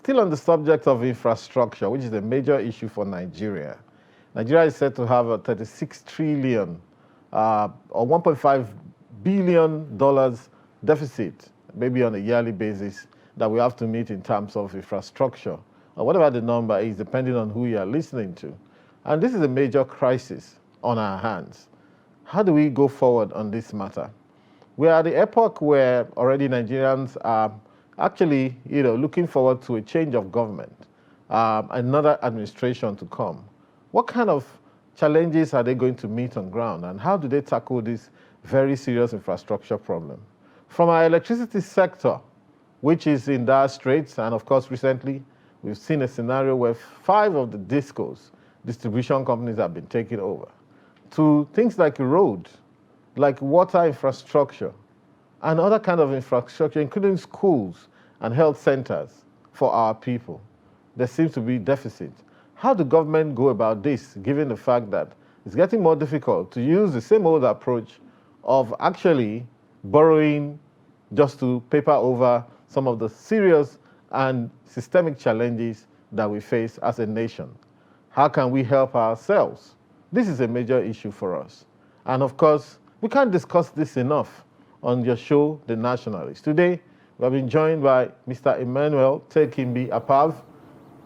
Still on the subject of infrastructure, which is a major issue for Nigeria. Nigeria is said to have a 36 trillion or $1.5 billion deficit, maybe on a yearly basis, that we have to meet in terms of infrastructure, or whatever the number is, depending on who you are listening to. And this is a major crisis on our hands. How do we go forward on this matter? We are at the epoch where already Nigerians are actually, looking forward to a change of government, another administration to come. What kind of challenges are they going to meet on ground, and how do they tackle this very serious infrastructure problem? From our electricity sector, which is in dire straits, and of course recently we've seen a scenario where 5 of the DISCOs, distribution companies, have been taken over, to things like road, like water infrastructure, and other kind of infrastructure, including schools and health centers for our people. There seems to be deficit. How do government go about this, given the fact that it's getting more difficult to use the same old approach of actually borrowing just to paper over some of the serious and systemic challenges that we face as a nation? How can we help ourselves? This is a major issue for us. And of course, we can't discuss this enough on your show, The Nationalist. Today, we have been joined by Mr. Emmanuel Tekimbi Apav,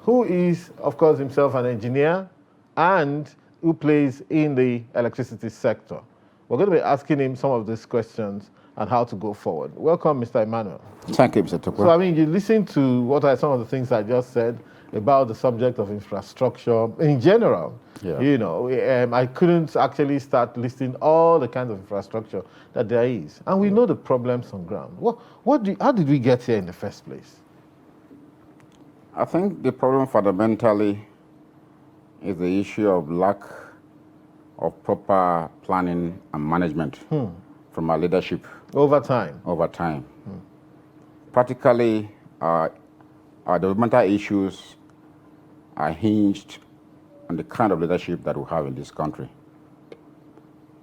who is, of course, himself an engineer and who plays in the electricity sector. We're going to be asking him some of these questions and how to go forward. Welcome, Mr. Emmanuel. Thank you, Mr. Tokwe. So, you listen to what are some of the things I just said about the subject of infrastructure in general. Yeah. I couldn't actually start listing all the kinds of infrastructure that there is. And we know the problems on ground. How did we get here in the first place? I think the problem fundamentally is the issue of lack of proper planning and management from our leadership. Over time. Practically, our developmental issues are hinged on the kind of leadership that we have in this country.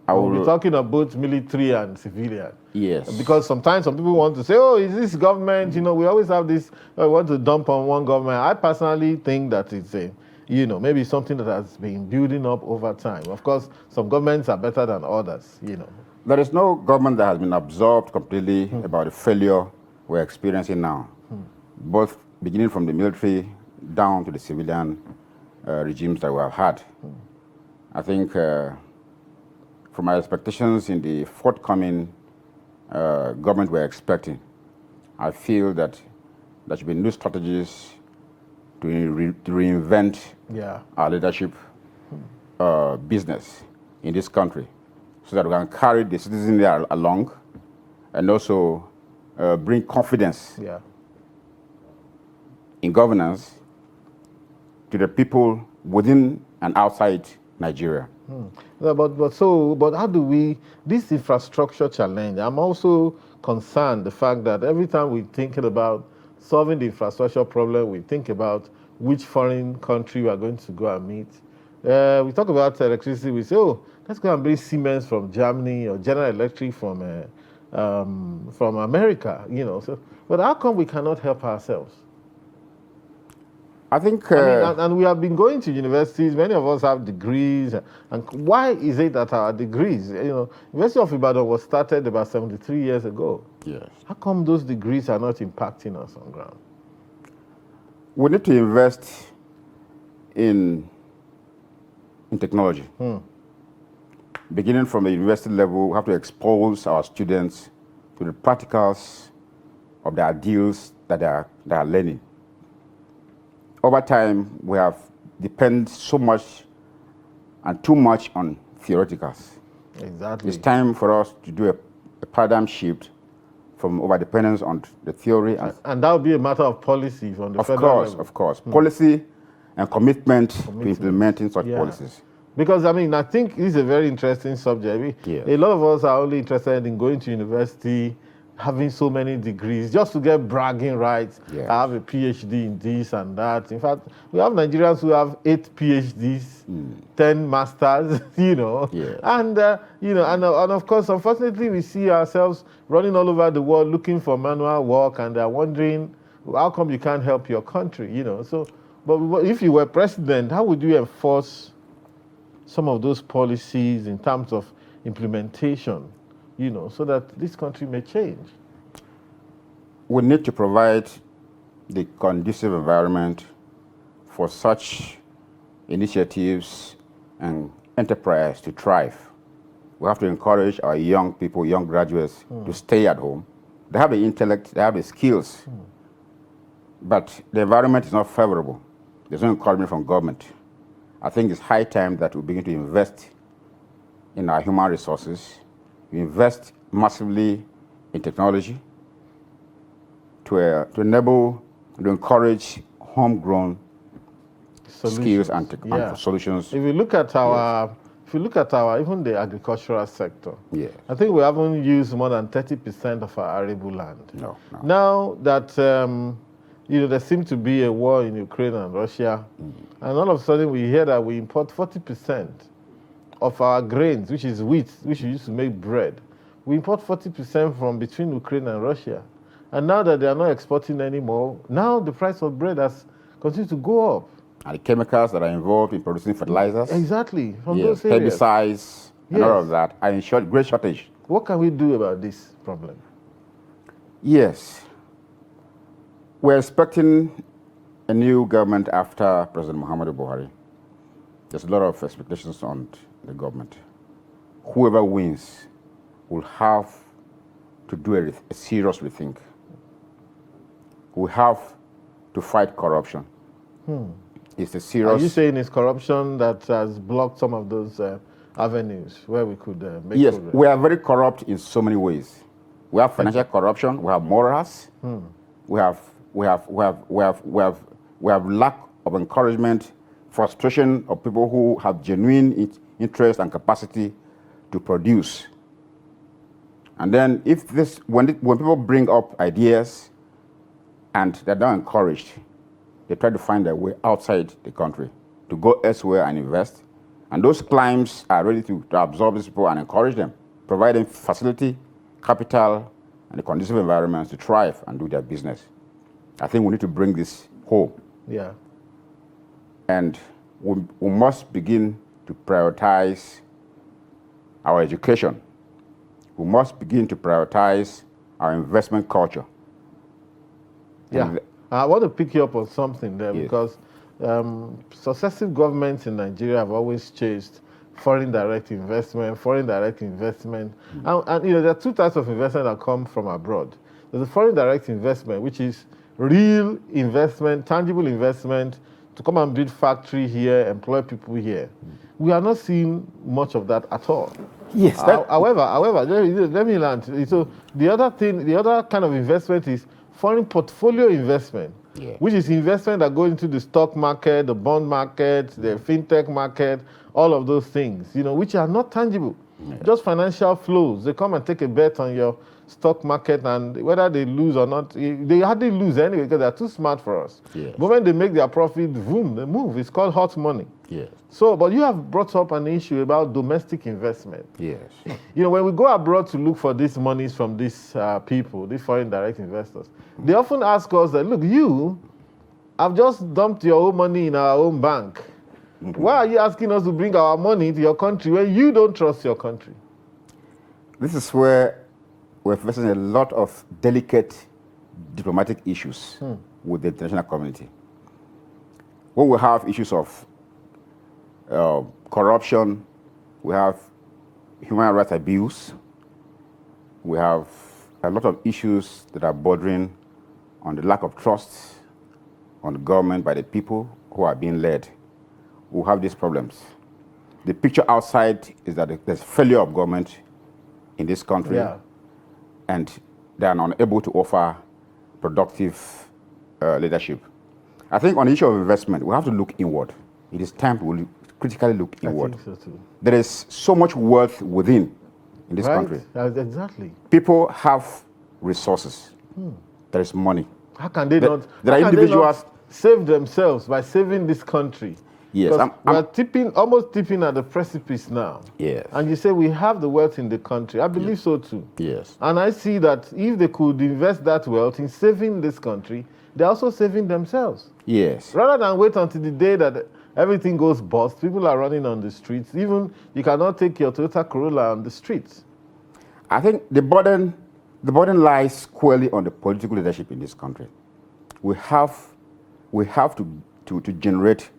We're talking about both military and civilian. Yes. Because sometimes some people want to say, oh, is this government? We always have this, we want to dump on one government. I personally think that it's maybe something that has been building up over time. Of course, some governments are better than others, There is no government that has been absorbed completely about the failure we're experiencing now, both beginning from the military down to the civilian regimes that we have had. I think from my expectations in the forthcoming government we're expecting, I feel that there should be new strategies to reinvent our leadership business in this country, so that we can carry the citizens there along and also bring confidence in governance to the people within and outside Nigeria. But how do we, this infrastructure challenge, I'm also concerned the fact that every time we're thinking about solving the infrastructure problem, we think about which foreign country we are going to go and meet. We talk about electricity, we say, oh, let's go and bring Siemens from Germany or General Electric from America, but how come we cannot help ourselves? I think... and we have been going to universities, many of us have degrees, and why is it that our degrees, University of Ibadan was started about 73 years ago. Yes. How come those degrees are not impacting us on ground? We need to invest in technology. Beginning from the university level, we have to expose our students to the practicals of the ideals that they are learning. Over time, we have depended so much and too much on theoreticals. Exactly. It's time for us to do a paradigm shift from over-dependence on the theory. And that would be a matter of policy from the federal level. Of course. Policy and commitment to implementing such policies. Because, I think this is a very interesting subject. A lot of us are only interested in going to university, having so many degrees, just to get bragging rights. Yes. I have a PhD in this and that. In fact, we have Nigerians who have 8 PhDs, 10 masters, Yes. And, and of course, unfortunately, we see ourselves running all over the world looking for manual work, and they're wondering How come you can't help your country? You know, so but if you were president, how would you enforce some of those policies in terms of implementation? You know, so that this country may change. We need to provide the conducive environment for such initiatives and enterprise to thrive. We have to encourage our young people, young graduates, to stay at home. They have the intellect, they have the skills, but the environment is not favorable. There's no encouragement from government. I think it's high time that we begin to invest in our human resources. We invest massively in technology to enable, to encourage homegrown skills and solutions. If you look at our, even the agricultural sector, yes. I think we haven't used more than 30% of our arable land. No. Now that there seems to be a war in Ukraine and Russia, and all of a sudden we hear that we import 40% of our grains, which is wheat, which we used to make bread. We import 40% from between Ukraine and Russia. And now that they are not exporting anymore, now the price of bread has continued to go up. And the chemicals that are involved in producing fertilizers. Exactly, from those areas. Herbicides, and all of that are in great shortage. What can we do about this problem? Yes. We're expecting a new government after President Muhammadu Buhari. There's a lot of expectations on the government. Whoever wins will have to do a serious rethink. We have to fight corruption. It's a serious... Are you saying it's corruption that has blocked some of those avenues where we could make Yes, progress? we are very corrupt in so many ways. We have financial corruption, we have morals, we have lack of encouragement, frustration of people who have genuine interest and capacity to produce. And then when people bring up ideas and they're not encouraged, they try to find their way outside the country to go elsewhere and invest. And those clients are ready to absorb these people and encourage them, provide them facility, capital, and a conducive environment to thrive and do their business. I think we need to bring this home. Yeah. And we must begin to prioritize our education. We must begin to prioritize our investment culture. Yeah. I want to pick you up on something there because successive governments in Nigeria have always chased foreign direct investment. And there are two types of investment that come from abroad. There's a foreign direct investment, which is real investment, tangible investment, to come and build factory here, employ people here. We are not seeing much of that at all. Yes. However, let me land. So the other kind of investment is foreign portfolio investment, which is investment that goes into the stock market, the bond market, the fintech market, all of those things, which are not tangible. Just financial flows. They come and take a bet on your stock market, and whether they lose or not, they hardly lose anyway because they're too smart for us. Yes. But when they make their profit, boom, they move. It's called hot money. Yes. So, but you have brought up an issue about domestic investment. Yes. When we go abroad to look for these monies from these people, these foreign direct investors, they often ask us that, look, you have just dumped your own money in our own bank. Why are you asking us to bring our money to your country when you don't trust your country? This is where we're facing a lot of delicate diplomatic issues with the international community. When we have issues of corruption, we have human rights abuse, we have a lot of issues that are bordering on the lack of trust on the government by the people who are being led. We have these problems. The picture outside is that there's failure of government in this country, and they are unable to offer productive leadership. I think on the issue of investment, we have to look inward. It is time to critically look inward. I think so too. There is so much wealth within in this country. Exactly. People have resources. There is money. How can they not? There are individuals. Save themselves by saving this country? Yes, Because we're almost tipping at the precipice now. Yes. And you say we have the wealth in the country. I believe so too. Yes. And I see that if they could invest that wealth in saving this country, they're also saving themselves. Yes. Rather than wait until the day that everything goes bust, people are running on the streets. Even you cannot take your Toyota Corolla on the streets. I think the burden lies squarely on the political leadership in this country. We have to generate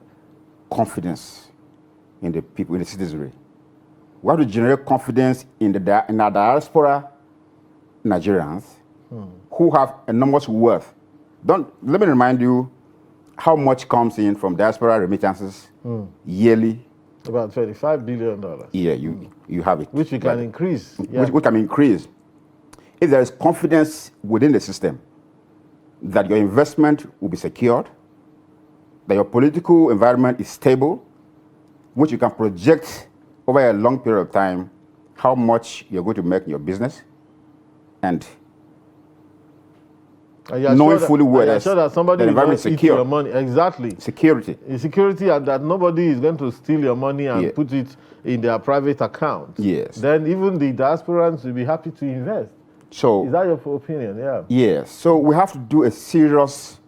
confidence in the people, in the citizenry. We have to generate confidence in our diaspora Nigerians who have enormous wealth. Let me remind you how much comes in from diaspora remittances yearly. About $25 billion. Yeah, you have it. Which we can increase. Which can increase. If there is confidence within the system that your investment will be secured, that your political environment is stable, which you can project over a long period of time how much you're going to make in your business, and knowing fully well that somebody the will environment not is eat secure. your money. Exactly. Security. Security, and that nobody is going to steal your money and put it in their private account. Yes. Then even the diasporans will be happy to invest. So, is that your opinion? Yeah. Yes. So we have to do a serious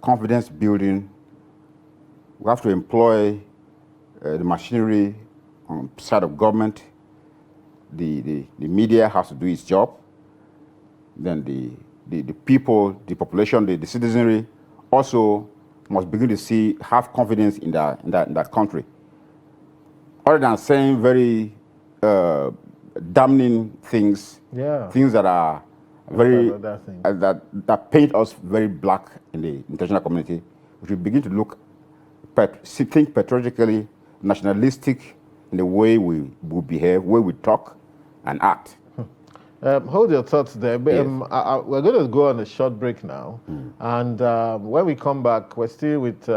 confidence building. We have to employ the machinery on the side of government. The media has to do its job. Then the people, the population, the citizenry also must begin to have confidence in that country. Other than saying very damning things, things that are very that paint us very black in the international community, we should begin to think patriotically, nationalistic in the way we behave, way we talk and act. Hold your thoughts there. Yes. We're going to go on a short break now. And when we come back, we're still with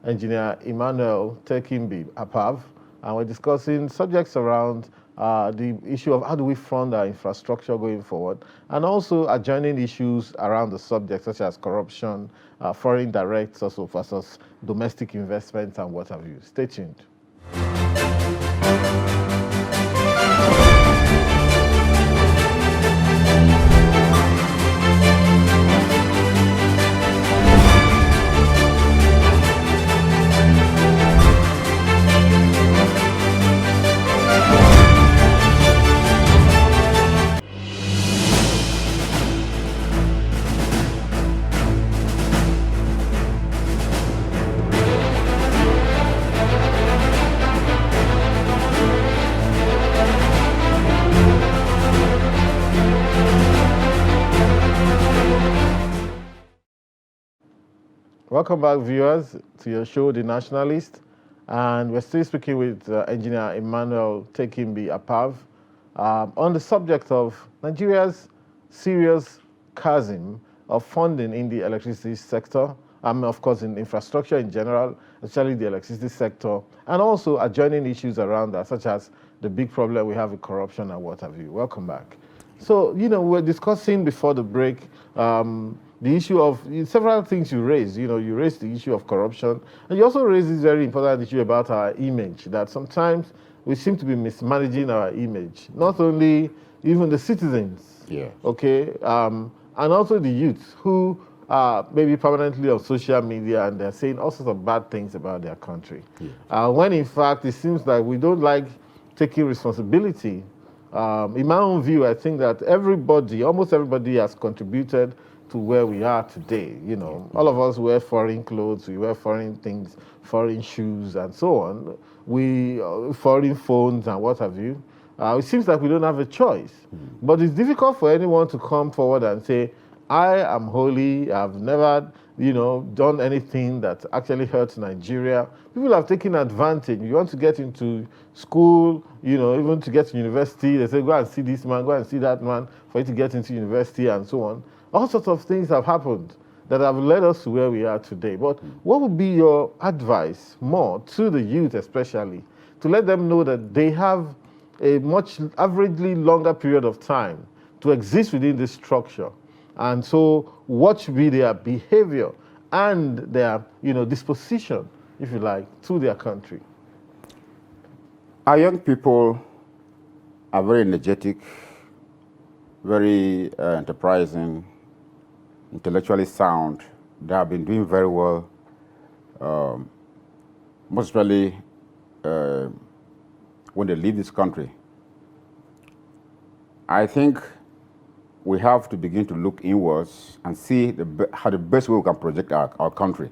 Engineer Emmanuel Tekimbi Apav, and we're discussing subjects around the issue of how do we fund our infrastructure going forward, and also adjoining issues around the subject such as corruption, foreign directs also versus domestic investments and what have you. Stay tuned. Welcome back, viewers, to your show, The Nationalist. And we're still speaking with Engineer Emmanuel Tekimbi Apav on the subject of Nigeria's serious chasm of funding in the electricity sector, of course in infrastructure in general, especially the electricity sector, and also adjoining issues around that, such as the big problem we have with corruption and what have you. Welcome back. So, we're discussing before the break the issue of several things you raised. You raised the issue of corruption, and you also raised this very important issue about our image, that sometimes we seem to be mismanaging our image, not only even the citizens, okay, and also the youth who are maybe permanently on social media and they're saying all sorts of bad things about their country. When in fact it seems like we don't like taking responsibility. In my own view, I think that almost everybody has contributed to where we are today. All of us wear foreign clothes, we wear foreign things, foreign shoes, and so on. We foreign phones and what have you. It seems like we don't have a choice. But it's difficult for anyone to come forward and say, I am holy, I've never, done anything that actually hurts Nigeria. People have taken advantage. You want to get into school, even to get to university, they say, go and see this man, go and see that man for you to get into university and so on. All sorts of things have happened that have led us to where we are today. But what would be your advice more to the youth especially, to let them know that they have a much averagely longer period of time to exist within this structure? And so what should be their behavior and their disposition if you like, to their country? Our young people are very energetic, very enterprising, intellectually sound. They have been doing very well, most especially when they leave this country. I think we have to begin to look inwards and see how the best way we can project our country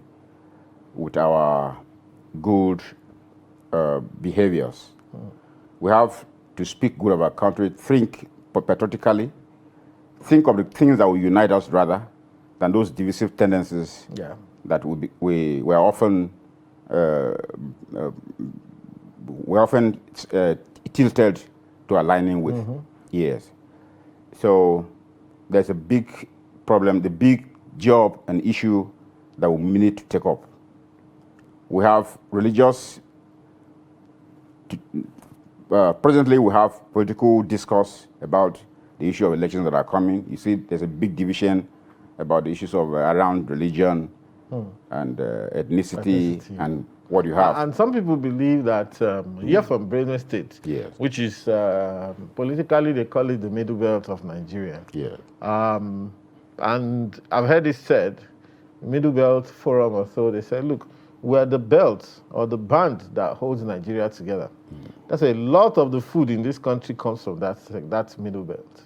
with our good behaviors. We have to speak good of our country, think patriotically, think of the things that will unite us rather than those divisive tendencies that we are often tilted to aligning with. Yes. So there's a big problem, the big job and issue that we need to take up. We have religious, presently we have political discourse about the issue of elections that are coming. You see there's a big division about the issues of around religion and ethnicity and what you have. And some people believe that you're from Benue State, yes, which is politically they call it the middle belt of Nigeria. Yes. And I've heard it said, Middle Belt Forum or so, they said, look, we're the belt or the band that holds Nigeria together. That's a lot of the food in this country comes from that Middle Belt.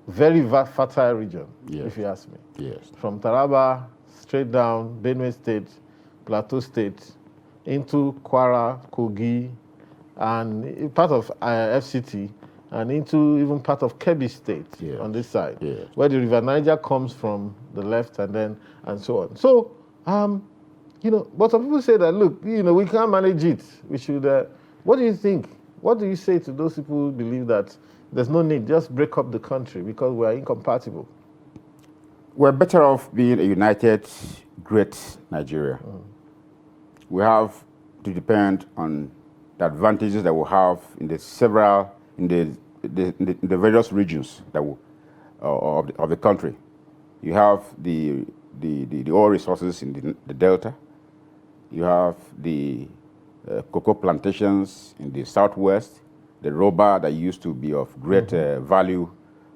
Very fertile region, if you ask me. Yes. From Taraba, straight down, Benue State, Plateau State, into Kwara, Kogi, and part of FCT, and into even part of Kebbi State on this side, where the River Niger comes from the left and so on. So, but some people say that, look, we can't manage it. We should, what do you think? What do you say to those people who believe that there's no need, just break up the country because we're incompatible? We're better off being a united, great Nigeria. We have to depend on the advantages that we have in the various regions that of the country. You have the oil resources in the delta. You have the cocoa plantations in the southwest, the rubber that used to be of great value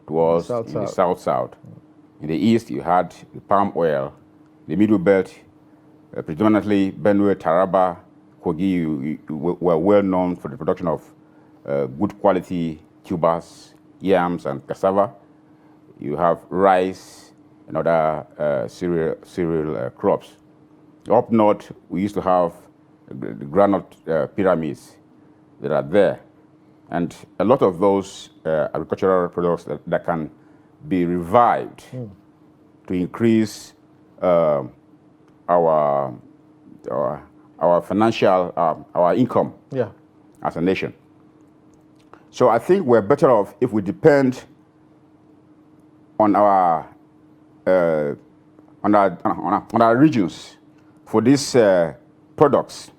to us in the south. In the east, you had the palm oil. The middle belt, predominantly Benue, Taraba, Kogi, were well known for the production of good quality tubers, yams, and cassava. You have rice and other cereal crops. Up north, we used to have the granite pyramids that are there. And a lot of those agricultural products that can be revived to increase our financial, our income as a nation. So I think we're better off if we depend on our regions for these products,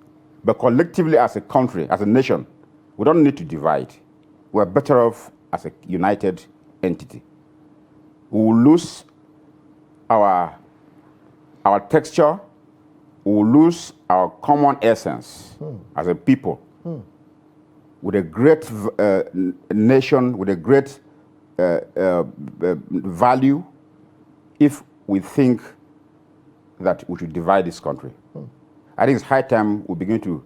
but collectively as a country, as a nation, we don't need to divide. We're better off as a united entity. We will lose our texture, we will lose our common essence as a people. With a great nation, with a great value, if we think that we should divide this country. I think it's high time we begin to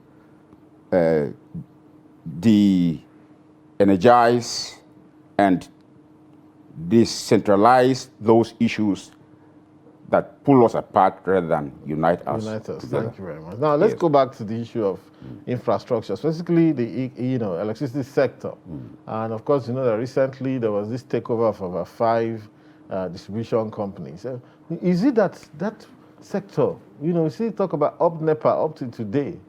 de-energize and decentralize those issues that pull us apart rather than unite us. Thank you very much. Now let's go back to the issue of infrastructure, specifically the electricity sector. And of course, that recently there was this takeover of over 5 distribution companies. Is it that sector, we still talk about up NEPA up to today,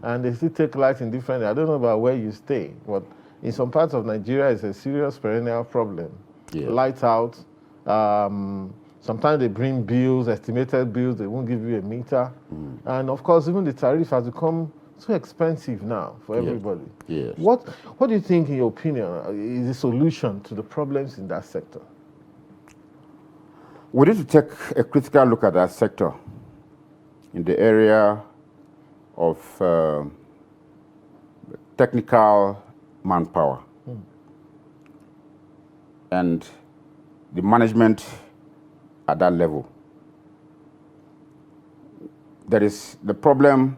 and they still take light in different, I don't know about where you stay, but in some parts of Nigeria it's a serious perennial problem. Lights out, sometimes they bring bills, estimated bills, they won't give you a meter. And of course, even the tariff has become so expensive now for everybody. What do you think, in your opinion, is the solution to the problems in that sector? We need to take a critical look at that sector in the area of technical manpower and the management at that level. There is the problem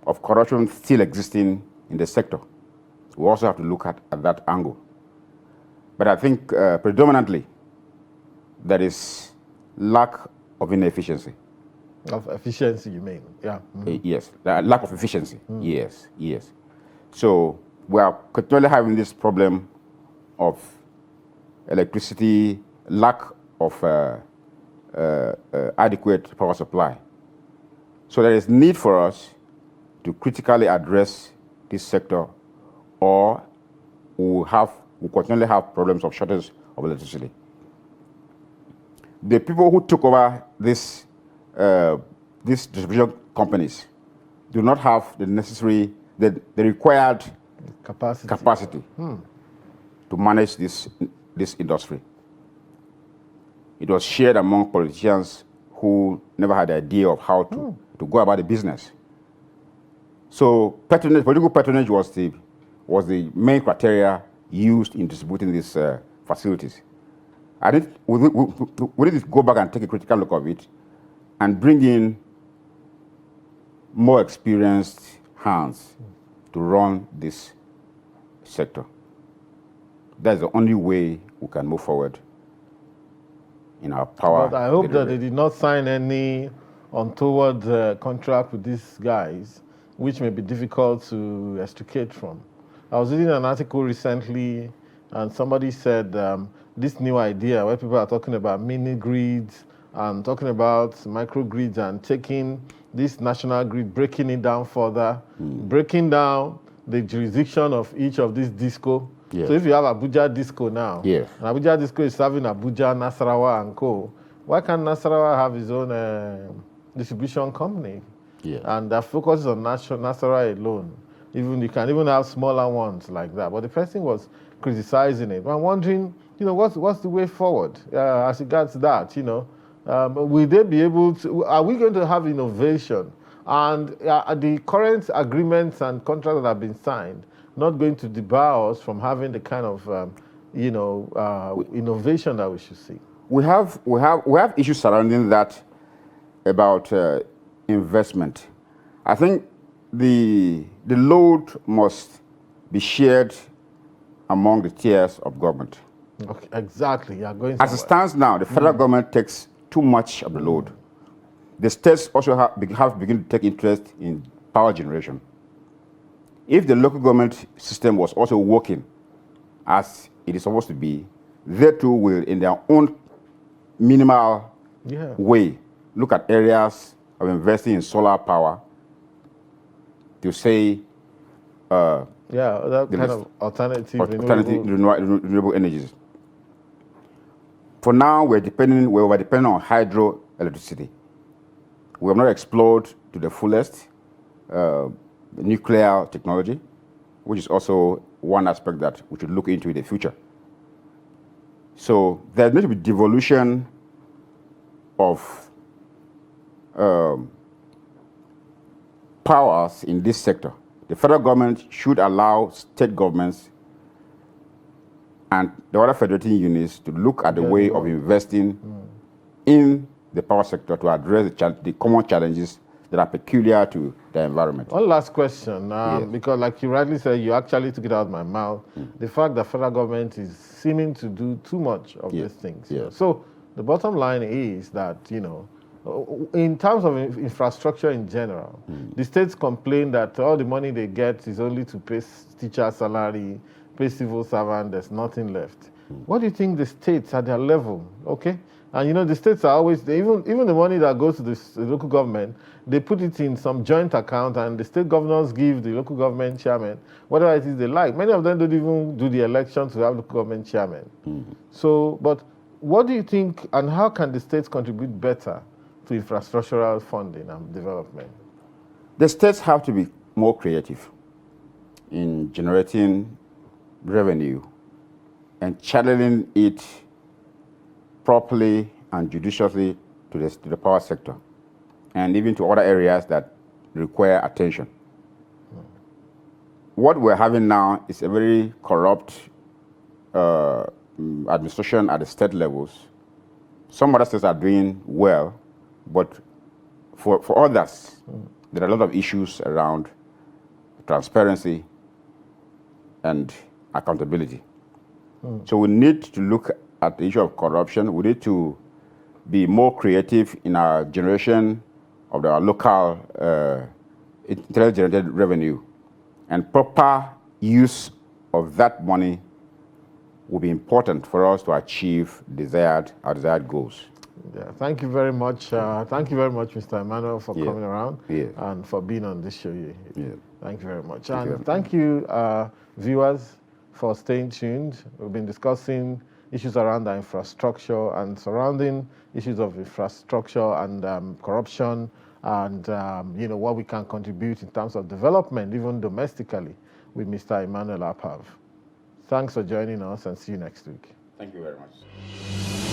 of corruption still existing in the sector. We also have to look at that angle. But I think predominantly there is lack of inefficiency. Of efficiency, you mean? Yeah. Yes, lack of efficiency. Yes, yes. So we are continually having this problem of electricity, lack of adequate power supply. So there is need for us to critically address this sector, or we continually have problems of shortage of electricity. The people who took over these distribution companies do not have the necessary, the required capacity to manage this industry. It was shared among politicians who never had the idea of how to go about the business. So patronage, political patronage was the main criteria used in distributing these facilities. I think we need to go back and take a critical look of it and bring in more experienced hands to run this sector. That's the only way we can move forward in our power. But I hope that they did not sign any untoward contract with these guys, which may be difficult to extricate from. I was reading an article recently, and somebody said this new idea where people are talking about mini grids and talking about microgrids and taking this national grid, breaking it down further, breaking down the jurisdiction of each of these disco. Yes. So if you have Abuja Disco now, yes, and Abuja Disco is serving Abuja, Nasarawa, and co., why can't Nasarawa have his own distribution company? yes. And that focuses on Nasarawa alone. Even you can even have smaller ones like that. But the person was criticizing it. I'm wondering, what's the way forward as regards that? Will they be able to? Are we going to have innovation? And are the current agreements and contracts that have been signed not going to debar us from having the kind of innovation that we should see? We have issues surrounding that about investment. I think the load must be shared among the tiers of government. Okay, exactly. You are going As it stands now, the federal government takes too much of the load. The states also have begun to take interest in power generation. If the local government system was also working as it is supposed to be, they too will, in their own minimal way, look at areas of investing in solar power to say, that kind of alternative renewable energies. For now, we're depending on hydroelectricity. We have not explored to the fullest nuclear technology, which is also one aspect that we should look into in the future. So there's going to be devolution of powers in this sector. The federal government should allow state governments and the other federating units to look at the way of investing in the power sector to address the common challenges that are peculiar to the environment. One last question, because like you rightly said, you actually took it out of my mouth, the fact that federal government is seeming to do too much of these things. Yes. So the bottom line is that, in terms of infrastructure in general, the states complain that all the money they get is only to pay teacher salary, pay civil servant, there's nothing left. What do you think the states at their level, okay? And the states are always, even the money that goes to the local government, they put it in some joint account and the state governors give the local government chairman whatever it is they like. Many of them don't even do the election to have local government chairman. So, but what do you think and how can the states contribute better to infrastructural funding and development? The states have to be more creative in generating revenue and channeling it properly and judiciously to the power sector, and even to other areas that require attention. What we're having now is a very corrupt administration at the state levels. Some other states are doing well, but for others, there are a lot of issues around transparency and accountability. So we need to look at the issue of corruption. We need to be more creative in our generation of our local internally generated revenue, and proper use of that money will be important for us to achieve our desired goals. Yeah, thank you very much. Thank you very much, Mr. Emmanuel, for coming around and for being on this show. Thank you very much. Thank you, viewers, for staying tuned. We've been discussing issues around the infrastructure and surrounding issues of infrastructure and corruption, and what we can contribute in terms of development, even domestically, with Mr. Emmanuel Apav. Thanks for joining us, and see you next week. Thank you very much.